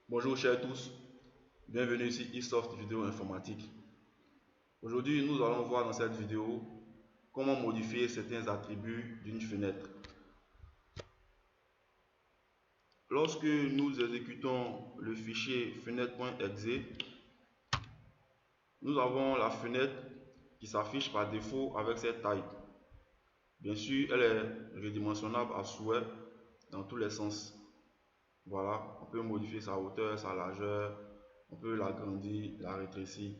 Bonjour chers tous, bienvenue ici eSoft Vidéo Informatique. Aujourd'hui, nous allons voir dans cette vidéo comment modifier certains attributs d'une fenêtre. Lorsque nous exécutons le fichier fenêtre.exe, nous avons la fenêtre qui s'affiche par défaut avec cette taille. Bien sûr, elle est redimensionnable à souhait dans tous les sens. Voilà, on peut modifier sa hauteur, sa largeur, on peut l'agrandir, la rétrécir.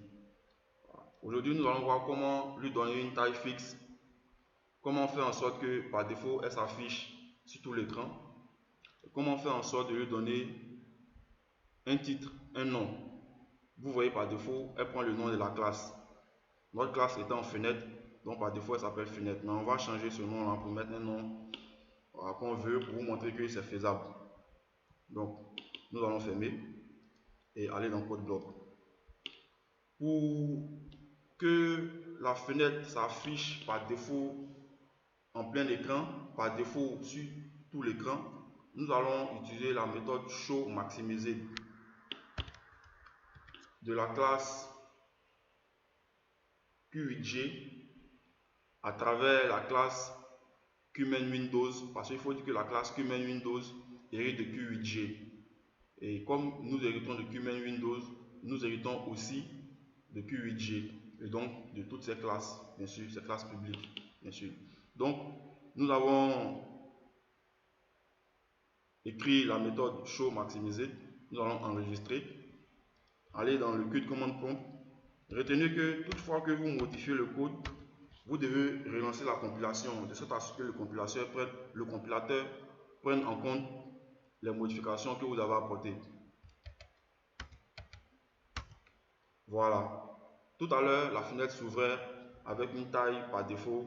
Aujourd'hui, nous allons voir comment lui donner une taille fixe, comment faire en sorte que par défaut, elle s'affiche sur tout l'écran, comment faire en sorte de lui donner un titre, un nom. Vous voyez par défaut, elle prend le nom de la classe. Notre classe étant fenêtre, donc par défaut, elle s'appelle fenêtre. Mais on va changer ce nom-là pour mettre un nom qu'on veut pour vous montrer que c'est faisable. Donc, nous allons fermer et aller dans code bloc. Pour que la fenêtre s'affiche par défaut en plein écran, par défaut sur tout l'écran, nous allons utiliser la méthode show maximisé de la classe Q8G à travers la classe QMain Windows, parce qu'il faut dire que la classe QMain Windows hérite de Q8G. Et comme nous héritons de QMain Windows, nous héritons aussi de Q8G et donc de toutes ces classes, bien sûr, ces classes publiques, bien sûr. Donc, nous avons écrit la méthode show maximisé, nous allons enregistrer, aller dans le code command prompt. Retenez que toutefois que vous modifiez le code, vous devez relancer la compilation de sorte à ce que le compilateur prenne en compte les modifications que vous avez apportées. Voilà. Tout à l'heure, la fenêtre s'ouvrait avec une taille par défaut,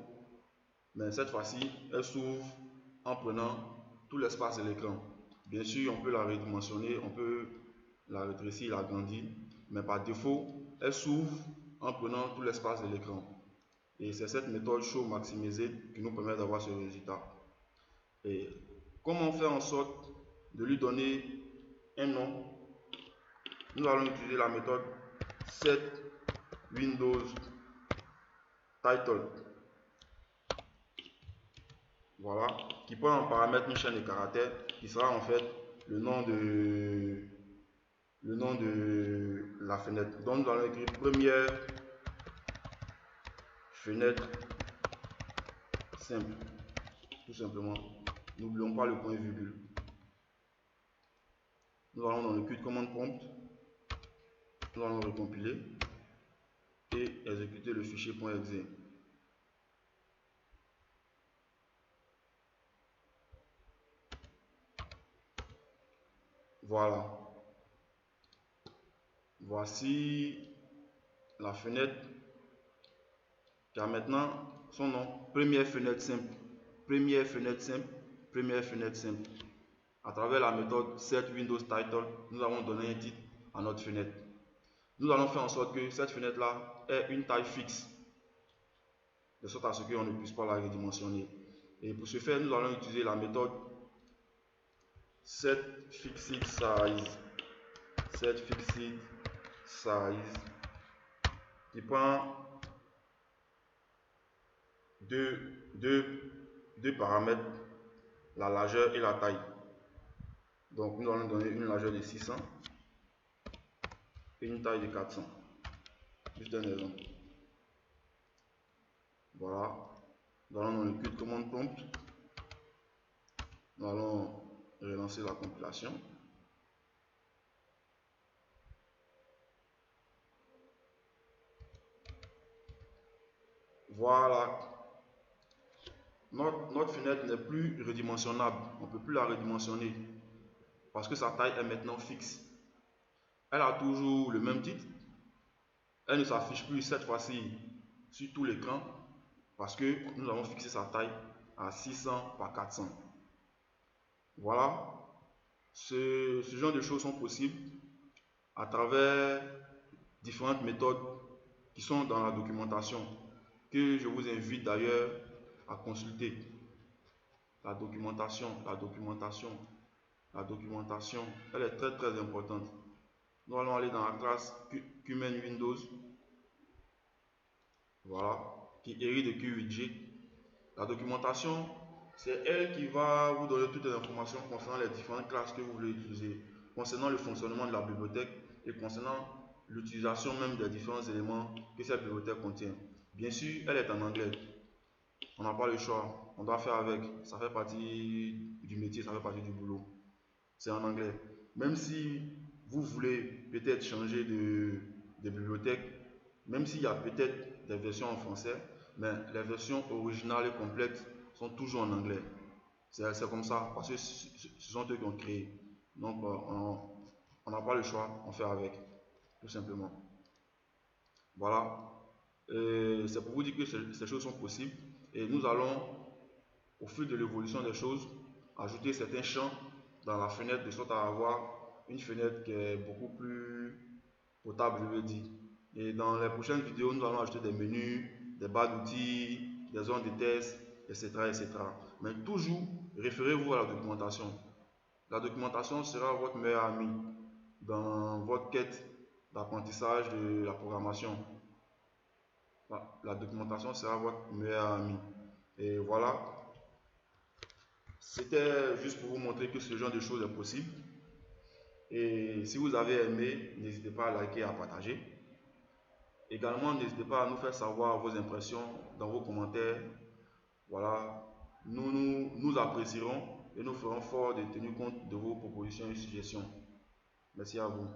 mais cette fois-ci, elle s'ouvre en prenant tout l'espace de l'écran. Bien sûr, on peut la redimensionner, on peut la rétrécir, l'agrandir, mais par défaut, elle s'ouvre en prenant tout l'espace de l'écran. Et c'est cette méthode show maximisée qui nous permet d'avoir ce résultat. Et comment faire en sorte de lui donner un nom? Nous allons utiliser la méthode set Windows title. Voilà, qui prend en paramètre une chaîne de caractères qui sera en fait le nom de la fenêtre. Donc nous allons écrire première fenêtre simple, tout simplement. N'oublions pas le point virgule. Nous allons dans le code command prompt, nous allons recompiler et exécuter le fichier .exe. Voilà. Voici la fenêtre qui a maintenant son nom. Première fenêtre simple. Première fenêtre simple. Première fenêtre simple. À travers la méthode set Windows title, nous allons donner un titre à notre fenêtre. Nous allons faire en sorte que cette fenêtre-là ait une taille fixe, de sorte à ce qu'on ne puisse pas la redimensionner. Et pour ce faire, nous allons utiliser la méthode setFixedSize. SetFixedSize qui prend deux paramètres, la largeur et la taille. Donc nous allons donner une largeur de 600 et une taille de 400. Juste un exemple. Voilà. Nous allons dans le code command prompt. Nous allons relancer la compilation. Voilà. Notre fenêtre n'est plus redimensionnable. On ne peut plus la redimensionner parce que sa taille est maintenant fixe. Elle a toujours le même titre. Elle ne s'affiche plus cette fois-ci sur tout l'écran parce que nous avons fixé sa taille à 600 par 400. Voilà. Ce genre de choses sont possibles à travers différentes méthodes qui sont dans la documentation, que je vous invite d'ailleurs à consulter. La documentation. La documentation, elle est très très importante. Nous allons aller dans la classe Qmen Windows, voilà, qui hérite de Q8G. La documentation, c'est elle qui va vous donner toutes les informations concernant les différentes classes que vous voulez utiliser, concernant le fonctionnement de la bibliothèque et concernant l'utilisation même des différents éléments que cette bibliothèque contient. Bien sûr, elle est en anglais. On n'a pas le choix, on doit faire avec. Ça fait partie du métier, ça fait partie du boulot. C'est en anglais. Même si vous voulez peut-être changer de bibliothèque, même s'il y a peut-être des versions en français, mais les versions originales et complètes sont toujours en anglais. C'est comme ça, parce que ce sont eux qui ont créé. Donc, on n'a pas le choix, on fait avec, tout simplement. Voilà. C'est pour vous dire que ces choses sont possibles. Et nous allons, au fil de l'évolution des choses, ajouter certains champs dans la fenêtre de sorte à avoir une fenêtre qui est beaucoup plus potable, je veux dire. Et dans les prochaines vidéos, nous allons ajouter des menus, des barres d'outils, des zones de test, etc., etc. Mais toujours, référez-vous à la documentation. La documentation sera votre meilleur ami dans votre quête d'apprentissage de la programmation. La documentation sera votre meilleur ami. Et voilà, c'était juste pour vous montrer que ce genre de choses est possible. Et si vous avez aimé, n'hésitez pas à liker et à partager. Également, n'hésitez pas à nous faire savoir vos impressions dans vos commentaires. Voilà, nous apprécierons et nous ferons fort de tenir compte de vos propositions et suggestions. Merci à vous.